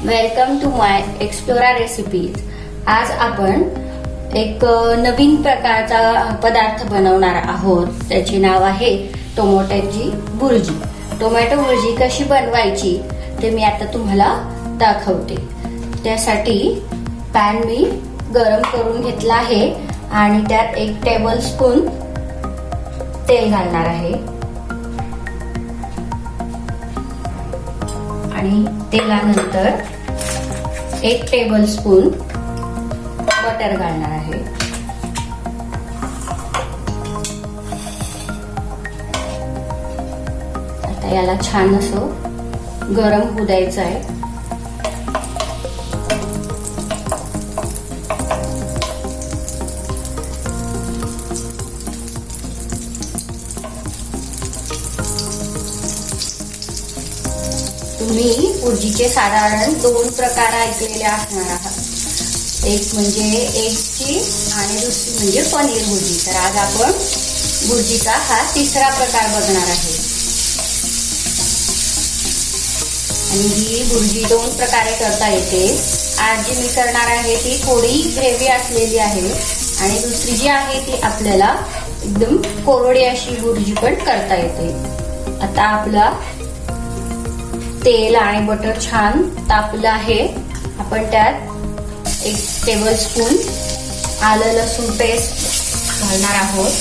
Welcome to my Explora recipes. आज आपण एक नवीन प्रकारचा पदार्थ बनवणार आहोत। त्याचे नाव आहे टोमॅटोची भुर्जी। टोमॅटो भुर्जी कशी बनवायची ते मी आता तुम्हाला दाखवते। त्यासाठी पॅन मी गरम करून घेतला आहे आणि त्यात 1 टेबलस्पून तेल घालणार आहे आणि तेलानंतर 1 टेबलस्पून बटर घालणार आहे। आता याला छान असं गरम होऊ द्यायचं आहे। तुम्ही भुर्जीचे साधारण 2 प्रकार ऐकलेले असणार आहात। एक म्हणजे एगची आणि दुसरी म्हणजे पनीर भुर्जी। तर आज आपण भुर्जीचा हा तिसरा प्रकार बघणार आहे। आणि ही भुर्जी 2 प्रकारे करता येते। आज जी मी करणार आहे ती थोडी ग्रेव्ही असलेली आहे आणि दुसरी जी आहे ती आपल्याला एकदम कोरडी अशी भुर्जी पण करता येते। आता आपला तेल आणि बटर छान तापलं आहे। आपण त्यात 1 टेबलस्पून आलं लसूण पेस्ट घालणार आहोत।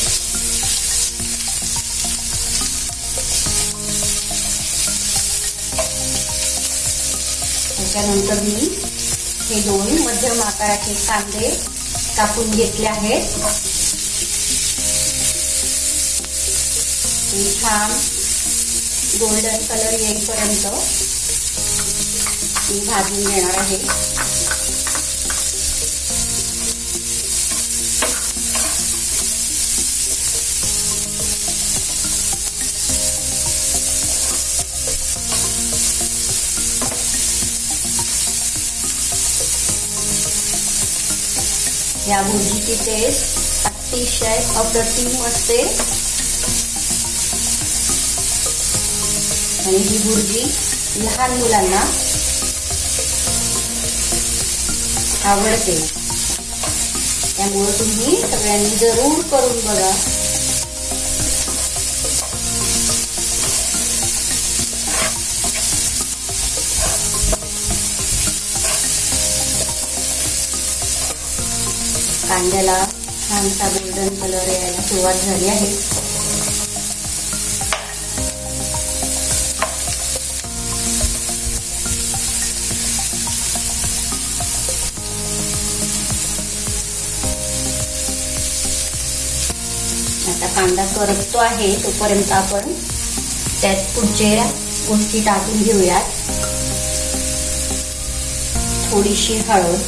त्याच्यानंतर मी हे 2 मध्यम आकाराचे कांदे कापून घेतले आहेत। हे छान गोल्डन कलर येईपर्यंत मी भाजून घेणार आहे। या भुर्जीची टेस्ट अतिशय अप्रतिम असते आणि ही भुर्जी लहान मुलांना आवडते। त्यामुळे तुम्ही सगळ्यांनी जरूर करून बघा। कांद्याला छानसा गोल्डन कलर यायला सुरुवात झाली आहे। आता कांदा करपतो आहे तोपर्यंत आपण त्यात पुढच्या गोष्टी टाकून घेऊयात। थोडीशी हळद,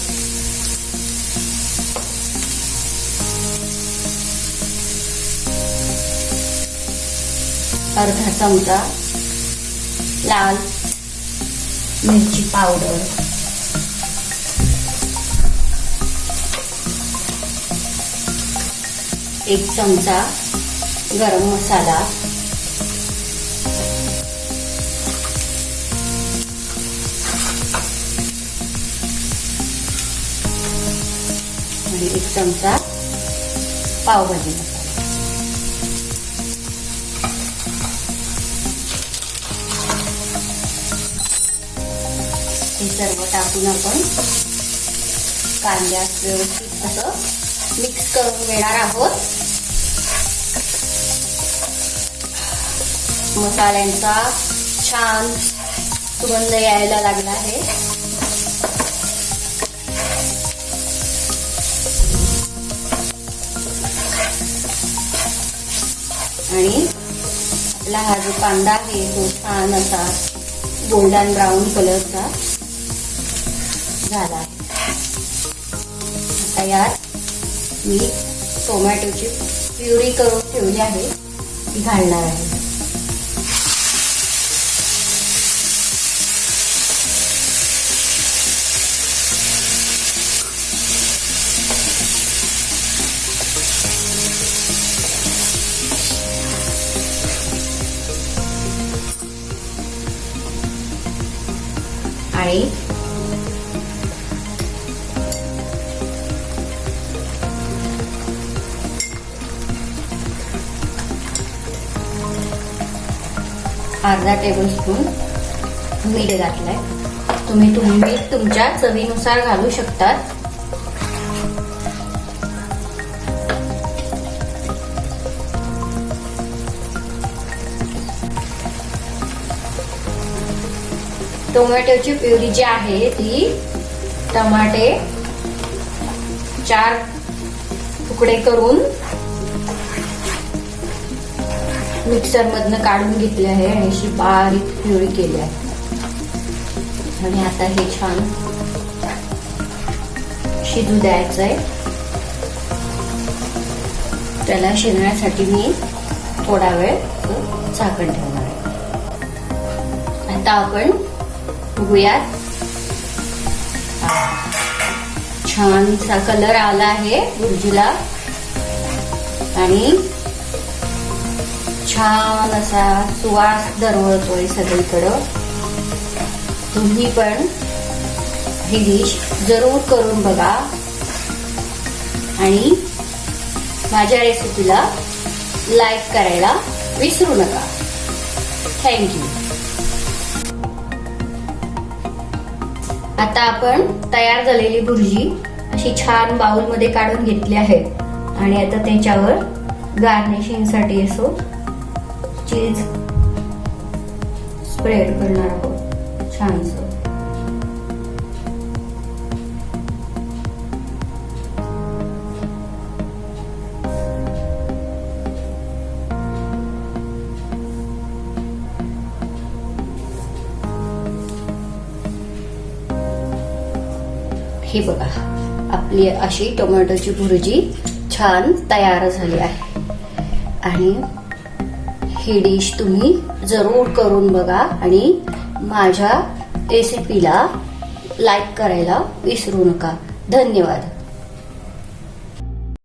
अर्धा चमचा लाल मिरची पावडर, एक चमचा गरम मसाला, आणि 1 चमचा पावभाजी मसाला। हे सर्व टाकून आपण कांद्यात व्यवस्थित असं मिक्स करून घेणार आहोत। मसाल्यांचा छान सुगंध यायला लागला आहे। आणि आपला हा जो कांदा आहे तो छान असा गोल्डन ब्राऊन कलरचा झाला आहे। आता यात मी टोमॅटोची प्युरी करून ठेवली आहे ती घालणार आहे। आणि अर्धा टेबलस्पून मीठ घातलंय. तुम्ही मीठ तुमच्या चवीनुसार घालू शकतात. टोमॅटोची प्युरी जी आहे ती टमाटे 4 तुकडे करून मिक्सर मधनं काढून घेतले आहे आणि अशी बारीक प्युरी केली आहे. आणि आता हे छान शिजू द्यायचंय. त्याला शिजण्यासाठी मी थोडा वेळ झाकण ठेवणार आहे. आता आपण बघूयात. छानसा कलर आला आहे भुर्जीला आणि छान असा सुवास दरवळतोय सगळीकडं. तुम्ही पण ही डिश जरूर करून बघा आणि माझ्या रेसिपीला लाईक करायला विसरू नका. थँक्यू. आता आपण तयार झालेली भुर्जी अशी छान बाउल मध्ये काढून घेतली आहे आणि आता त्याच्यावर गार्निशिंग साठी असो चीज स्प्रेड करणार आहोत छानस. हे बघा, आपली अशी टोमॅटोची भुर्जी छान तयार झाली आहे. आणि ही डिश तुम्ही जरूर करून बघा आणि माझ्या रेसिपीला लाईक करायला विसरू नका. धन्यवाद.